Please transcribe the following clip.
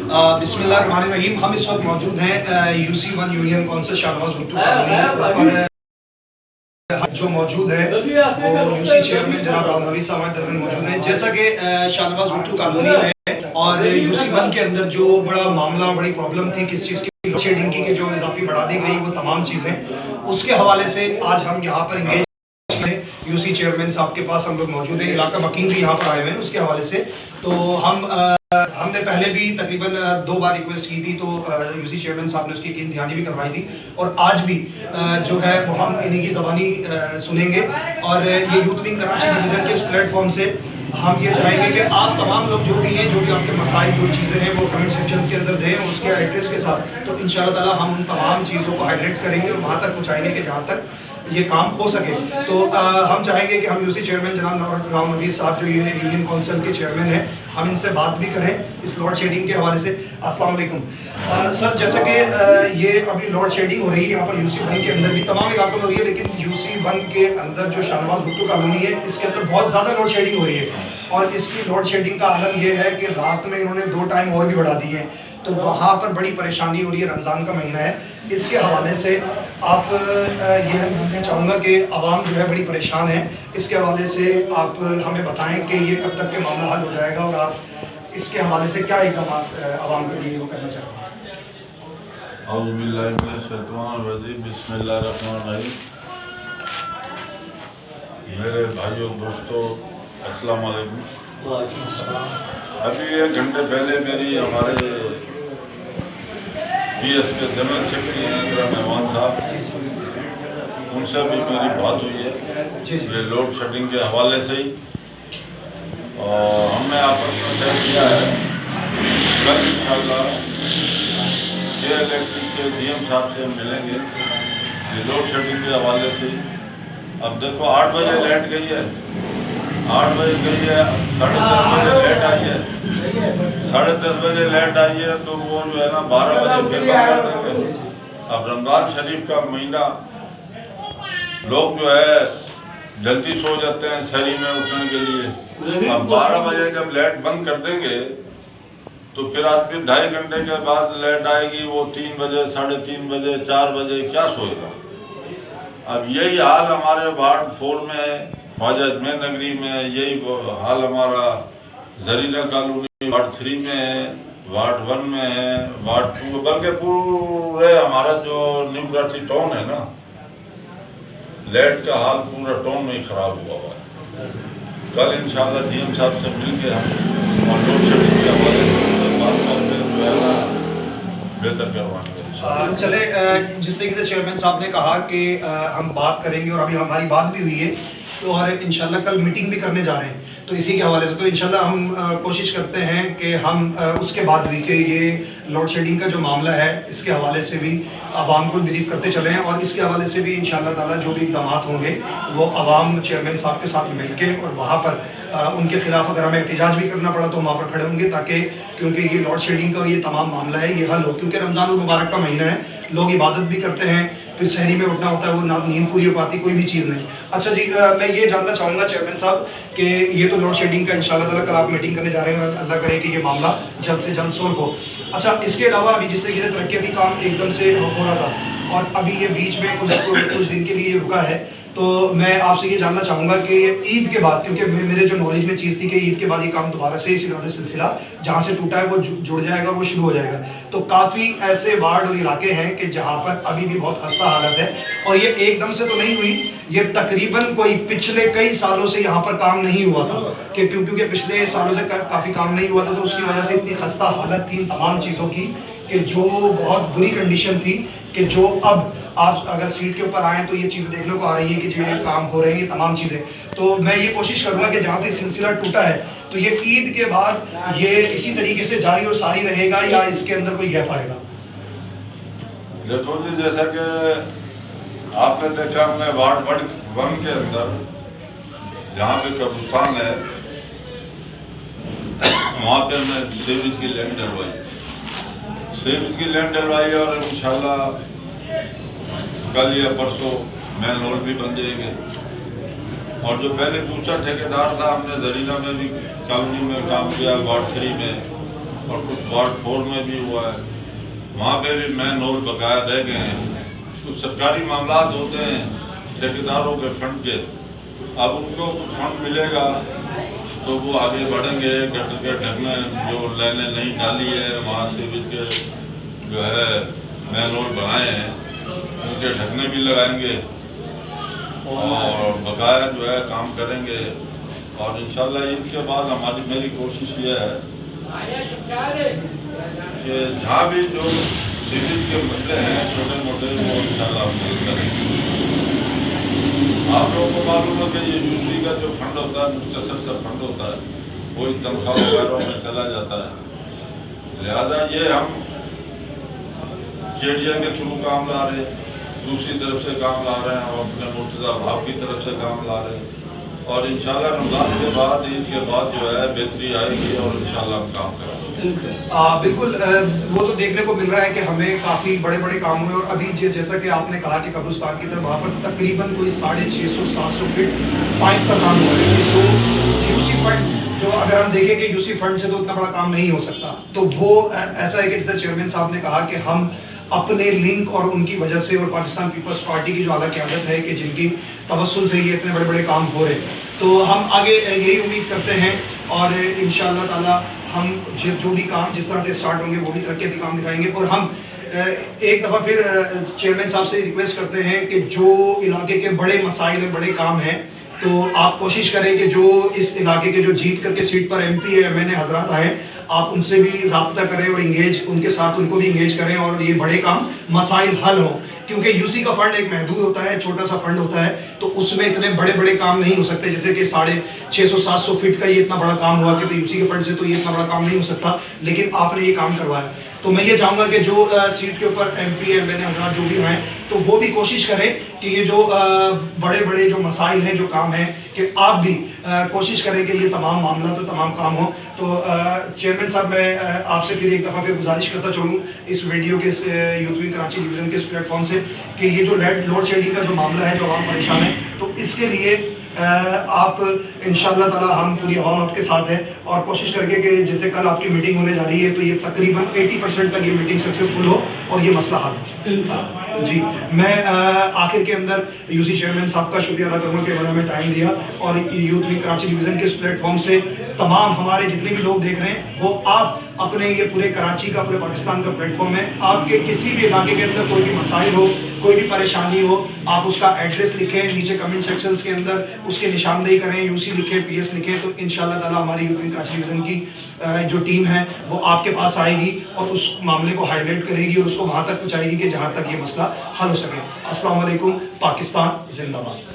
बिस्मिल्लाहिर्रहमानिर्रहीम। हम इस वक्त मौजूद हैं UC1 union council Shahnawaz Bhutto colony और जो मौजूद है वो UC चेयरमैन जनाब राव नवीद साहब दरमियान मौजूद हैं। जैसा कि शाहनवाज भुट्टो कॉलोनी में और UC1 के अंदर जो बड़ा मामला बड़ी प्रॉब्लम थी किस चीज़ की, लोड शेडिंग की जो इजाफी बढ़ा दी गई वो तमाम चीज़ें, उसके हवाले से आज हम यहाँ पर इंगेज UC चेयरमैन साहब के पास हम लोग मौजूद हैं। इलाका वकील भी यहाँ पर आए हुए हैं उसके हवाले से। तो हमने पहले भी तकरीबन 2 बार रिक्वेस्ट की थी, तो UC चेयरमैन साहब ने उसकी यकीन दहानी भी करवाई थी और आज भी जो है वो हम इन्हीं की ज़बानी सुनेंगे। और ये यूथ विंग कराची डिवीज़न के इस प्लेटफॉर्म से हम ये चाहेंगे कि आप तमाम लोग जो भी हैं, जो भी आपके मसाइल जो चीज़ें हैं वो कमेंट सेक्शन के अंदर दें उसके एड्रेस के साथ, तो इंशाअल्लाह ताला हम उन तमाम चीज़ों को हाईलाइट करेंगे और वहाँ तक पहुँचाएंगे कि जहाँ तक ये काम हो सके। तो हम चाहेंगे कि हम UC चेयरमैन जनाब राव नवीद साहब जो ये यूनियन काउंसिल के चेयरमैन हैं, हम इनसे बात भी करें इस लोड शेडिंग के हवाले से। अस्सलाम वालेकुम सर, जैसे कि ये अभी लोड शेडिंग हो रही है यहाँ पर UC1 के अंदर भी तमाम इलाकों में हो रही है, लेकिन UC1 के अंदर जो शाहनवाज भुट्टो कॉलोनी है इसके अंदर बहुत ज़्यादा लोड शेडिंग हो रही है। और इसकी लोड शेडिंग का आलम ये है कि रात में इन्होंने 2 टाइम और भी बढ़ा दिए हैं, तो वहाँ पर बड़ी परेशानी हो रही है। रमज़ान का महीना है, इसके हवाले से आप ये मैं चाहूँगा कि आवाम जो है बड़ी परेशान है, इसके हवाले से आप हमें बताएं कि ये कब तक के मामला हल हो जाएगा और आप इसके हवाले से क्या इक़दाम आवाम के लिए वो करना चाहते हैं। बिस्मिल्लाहिर्रहमानिर्रहीम। मेरे भाइयों दोस्तों अस्सलाम वालेकुम। अभी 1 घंटे पहले मेरी हमारे PS के जनरल सेक्रेटरी हैं मेहमान साहब, उनसे भी मेरी बात हुई है ये लोड शेडिंग के हवाले से ही, और हमने आपस में तय किया है कल इंशाअल्लाह इलेक्ट्रिक के DM साहब से मिलेंगे ये लोड शेडिंग के हवाले से ही। अब देखो 8 बजे लाइट गई है, 8 बजे गई है, 10:30 बजे लाइट आई है, 10:30 बजे लाइट आई है, तो वो जो है ना 12 बजे फिर बंद कर देंगे। अब रमज़ान शरीफ का महीना, लोग जो है जल्दी सो जाते हैं शहरी में उठने के लिए। अब 12 बजे जब लाइट बंद कर देंगे तो फिर आदमी 2.5 घंटे के बाद लाइट आएगी, वो 3 बजे 3:30 बजे 4 बजे क्या सोएगा। अब यही हाल हमारे वार्ड 4 में है, ख्वाजा अजमेर नगरी में, यही हाल हमारा जरीना कॉलोनी वार्ड 3 में है, वार्ड 1 में है, वार्ड 2, बल्कि पूरे हमारा जो न्यू कराची टाउन है ना, लाइट का हाल पूरा टाउन में ही खराब हुआ है। कल इंशाअल्लाह DM साहब से मिल के हम और लोड शेडिंग के हवाले से बात करके जो है ना बेहतर करवाएंगे। चले, जिस तरीके से चेयरमैन साहब ने कहा कि हम बात करेंगे और अभी हमारी बात भी हुई है, तो और इंशाल्लाह कल मीटिंग भी करने जा रहे हैं, तो इसी के हवाले से तो इंशाल्लाह हम कोशिश करते हैं कि हम उसके बाद भी कि ये लोड शेडिंग का जो मामला है इसके हवाले से भी आवाम को ब्रीफ करते चले हैं, और इसके हवाले से भी इंशाल्लाह ताला जो भी इक़दाम होंगे वो आवाम चेयरमैन साहब के साथ मिल के और वहाँ पर उनके खिलाफ अगर हमें एहतजाज भी करना पड़ा तो वहाँ पर खड़े होंगे, ताकि क्योंकि ये लोड शेडिंग का ये तमाम मामला है ये हल हो, क्योंकि रमज़ान मुबारक का महीना है, लोग इबादत भी करते हैं, फिर शहरी में उठना होता है, वो ना नींद पूरी हो पाती, कोई भी चीज़ नहीं। अच्छा जी, मैं ये जानना चाहूँगा चेयरमैन साहब कि ये तो लोड शेडिंग का इंशाल्लाह ताला कल आप मीटिंग करने जा रहे हैं, अल्लाह करे कि ये मामला जल्द से जल्द सोल्व हो। अच्छा, इसके अलावा अभी जिस तरीके से तरक्याती काम एकदम से हो रहा था और अभी ये बीच में कुछ दिन के लिए रुका है, तो मैं आपसे ये जानना चाहूँगा कि ईद के बाद, क्योंकि मेरे जो नॉलेज में चीज़ थी कि ईद के बाद ये काम दोबारा से इसी तरह से सिलसिला जहाँ से टूटा है वो जुड़ जाएगा, वो शुरू हो जाएगा, तो काफ़ी ऐसे वार्ड और इलाके हैं कि जहाँ पर अभी भी बहुत खस्ता हालत है, और ये एकदम से तो नहीं हुई, ये तकरीबन कोई पिछले कई सालों से यहाँ पर काम नहीं हुआ था, कि क्योंकि पिछले सालों से काफ़ी काम नहीं हुआ था, तो उसकी वजह से इतनी खस्ता हालत थी तमाम चीज़ों की कि जो बहुत बुरी कंडीशन थी, कि जो अब आप अगर सीट के ऊपर आएँ तो ये चीज़ देखने को आ रही है कि जो ये काम हो रहे हैं ये तमाम चीज़ें। तो मैं ये कोशिश करूँगा कि जहाँ से सिलसिला टूटा है तो ये ईद के बाद ये इसी तरीके से जारी और सारी रहेगा या इसके अंदर कोई गैप आएगा। देखो जी, जैसा कि आपने देखा हमने वार्ड 1 के अंदर जहाँ पे कब्रिस्तान है वहाँ पे हमने सेविज की लैंड डलवाई और इंशाल्लाह कल या परसों मेन रोड भी बन जाएंगे। और जो पहले दूसरा ठेकेदार था, हमने जरीना में भी कॉलोनी में काम किया, वार्ड 3 में, اور کچھ वार्ड 4 में भी हुआ है, वहाँ पे भी मैन होल बकाया रह गए हैं। कुछ सरकारी मामलात होते हैं ठेकेदारों के फंड के, अब उनको कुछ फंड मिलेगा तो वो आगे बढ़ेंगे। गटर के ढकने जो लाइनें नहीं डाली है वहाँ से भी के जो है मैन होल बनाए हैं उनके ढकने भी लगाएंगे और बकाया जो है काम करेंगे। और इंशाल्लाह ईद के बाद मेरी कोशिश ये है कि जहाँ भी जो सीरीज के मसले हैं छोटे मोटे वो इंशाल्लाह हम हल करेंगे। आप लोगों को मालूम है कि ये यूसी का जो फंड होता है मुख्तसर सा फंड होता है वो इन तनख्वाह वगैरह में चला जाता है, लिहाजा ये हम जेडीए के थ्रू काम ला रहे हैं, दूसरी तरफ से काम ला रहे हैं और अपने मुर्तज़ा भाव की तरफ से काम ला रहे हैं और इंशाल्लाह रमज़ान के बाद ईद के बाद जो है बेहतरी आएगी और इंशाल्लाह हम काम करेंगे। बिल्कुल वो तो देखने को मिल रहा है कि हमें काफ़ी बड़े बड़े काम हुए और अभी जैसा कि आपने कहा कि कब्रिस्तान की तरफ वहाँ पर तकरीबन कोई 650-700 फीट पाइप का काम हो रहा है। तो यूसी फंड जो अगर हम देखें कि यूसी फंड से तो उतना बड़ा काम नहीं हो सकता, तो वो ऐसा है कि जैसे चेयरमैन साहब ने कहा कि हम अपने लिंक और उनकी वजह से और पाकिस्तान पीपल्स पार्टी की जो आला क़यादत है कि जिनकी तवस्सुल से ये इतने बड़े बड़े काम हो रहे हैं, तो हम आगे यही उम्मीद करते हैं और इंशाअल्लाह ताला हम जो भी काम जिस तरह से स्टार्ट होंगे वो भी तरक्याती काम दिखाएंगे। और हम एक दफ़ा फिर चेयरमैन साहब से रिक्वेस्ट करते हैं कि जो इलाके के बड़े मसाइल हैं, बड़े काम हैं, तो आप कोशिश करें कि जो इस इलाके के जो जीत करके सीट पर MP MNA हजरात आए आप उनसे भी राब्ता करें और इंगेज उनके साथ उनको भी इंगेज करें और ये बड़े काम मसाइल हल हों, क्योंकि यूसी का फंड एक महदूद होता है, छोटा सा फंड होता है, तो उसमें इतने बड़े बड़े काम नहीं हो सकते। जैसे कि 650-700 फीट का ये इतना बड़ा काम हुआ कि तो यूसी के फंड से तो ये इतना बड़ा काम नहीं हो सकता, लेकिन आपने ये काम करवाया। तो मैं ये चाहूँगा कि जो सीट के ऊपर MP MNA हजरात जो भी आए तो वो भी कोशिश करें कि ये जो बड़े बड़े जो मसाइल हैं, जो काम हैं, कि आप भी कोशिश करें कि ये तमाम मामला तो तमाम काम हो। तो चेयरमैन साहब मैं आपसे फिर एक दफ़ा फिर गुजारिश करता चलूँ इस वीडियो के यूथ विंग कराची डिवीज़न के इस प्लेटफॉर्म से कि ये जो लोड शेडिंग का जो मामला है, जो आवाम परेशान है, तो इसके लिए आप इंशाअल्लाह ताला हम पूरी आवाम आपके साथ है और कोशिश करके कि जैसे कल आपकी मीटिंग होने जा रही है तो ये तकरीबन 80% तक ये मीटिंग सक्सेसफुल हो और ये मसला हल हो। जी, मैं आखिर के अंदर यूसी चेयरमैन साहब का शुक्रिया अदा करूँगा कि उन्होंने हमें टाइम दिया और यूथ विंग कराची डिवीज़न के इस प्लेटफॉर्म से तमाम हमारे जितने भी लोग देख रहे हैं वो आप अपने ये पूरे कराची का, पूरे पाकिस्तान का प्लेटफॉर्म है, आपके किसी भी इलाके के अंदर कोई भी मसाइल हो, कोई भी परेशानी हो, आप उसका एड्रेस लिखें, नीचे कमेंट सेक्शंस के अंदर उसकी निशानदेही करें, यूसी लिखें, PS लिखें, तो इंशाअल्लाह ताला हमारी यूथ विंग कराची डिवीज़न की जो टीम है वो आपके पास आएगी और उस मामले को हाईलाइट करेगी और उसको वहाँ तक पहुँचाएगी कि जहाँ तक ये मसला हल हो सके। अस्सलाम वालेकुम, पाकिस्तान जिंदाबाद।